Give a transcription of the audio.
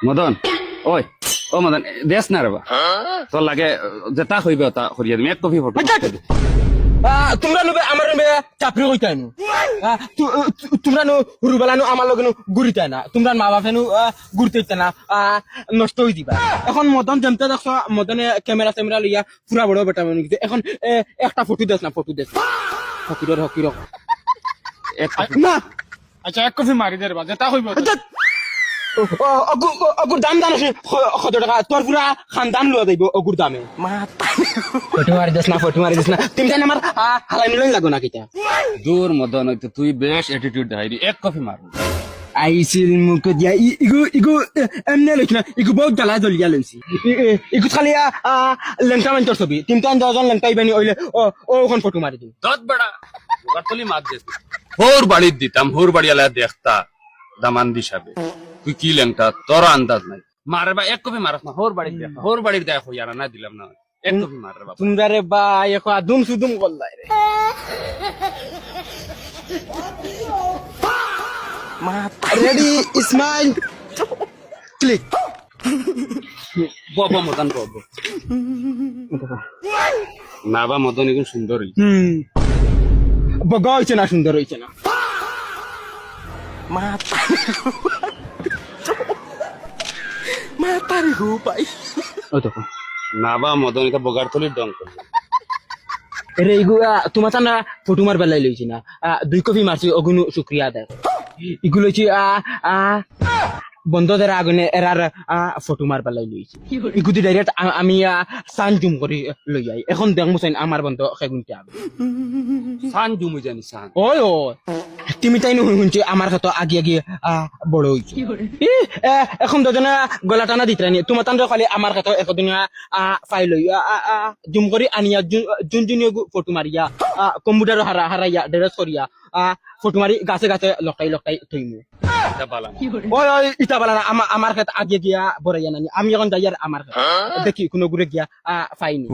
মদন ওই ও মদন দেশ না রে বা তোর লাগে যেটা হইবে তা করিয়া দিম এক কপি ফটো তোমরা নবে আমার নবে চাপড়ি কইতাই নো তোমরা নো হুরুবেলা নো আমার লগে নো ঘুরিতাই না তোমরা মা বাপে নো ঘুরতে না নষ্ট হয়ে দিবা এখন মদন যেমতে দেখছো মদনে ক্যামেরা ট্যামেরা লইয়া পুরা বড় বেটা মানে এখন একটা ফটো দেস না ফকিরর এক না আচ্ছা এক কফি মারি দে রে বা যেটা হইব অগুর দাম জানো কত টাকা তোর পুরা খানদান লওয়া যাইব অগুর দামে ফটো মারি দিস না তুমি জানি আমার হালাই মিলাই লাগো না কিটা দূর মদন হইতো তুই বেশ অ্যাটিটিউড দেখাইলি এক কপি মার আইছিল মুখ দিয়া ইগু এমনি লইছ না ইগু বহুত জ্বালা জ্বলিয়া লইছি ইগু খালি লেংটা মাইন্তর ছবি তিনটা দশজন লেংটা ইবানি ওইলে ওখান ফটো মারি দিই দত বড়া বর্তলি মার দিস হোর বাড়ির দিতাম হোর বাড়ি আলা দেখতা দামান দিশাবে তুই কি লেংটা তোর আন্দাজ নাই মারে বা এক কপি মারস না হোর বাড়ির দেখ হইয়ারা না দিলাম না এক কপি মার রে বাবা তোমরা রে বা এখন দুম সুদুম করলাই রে রেডি স্মাইল ক্লিক বাবা মদন বাবা না বা মদন এখন সুন্দর বগা হইছে না সুন্দর হইছে না মাতারি গো পাই ও দেখো না বা মদন এটা বগার তলির ডং করবে রে ইগুলা তোমার তা না ফটো মার বেলাই লইছি না 2 কপি মারছি অগুন শুক্রিয়া দেয় ইগুলো হইছি বন্ধ দেরা আগুনে এরার ফটো মার বেলাই লইছি ইগুদি ডাইরেক্ট আমি সান জুম করি লই যাই এখন দেখ মুসাইন আমার বন্ধ সেগুনতে আগে সান জুমু জানি সান ওই ও তুমি তাই শুনছি আমার কত আগে বড় হইছে এখন দুজনে গলা টানা দিতরানি তোমার তান খালি আমার কত একদিন ফাইল লই জুম করি আনিয়া জুন ফটো মারিয়া কম্পিউটার হারাইয়া ড্রেস করিয়া ফটো মারি গাছে লকাই থইমু ওই ইটা বালা না আমার কাছে আগে গিয়া বড়াইয়া নানি আমি এখন যাই আর আমার কাছে দেখি কোনো ঘুরে গিয়া পাইনি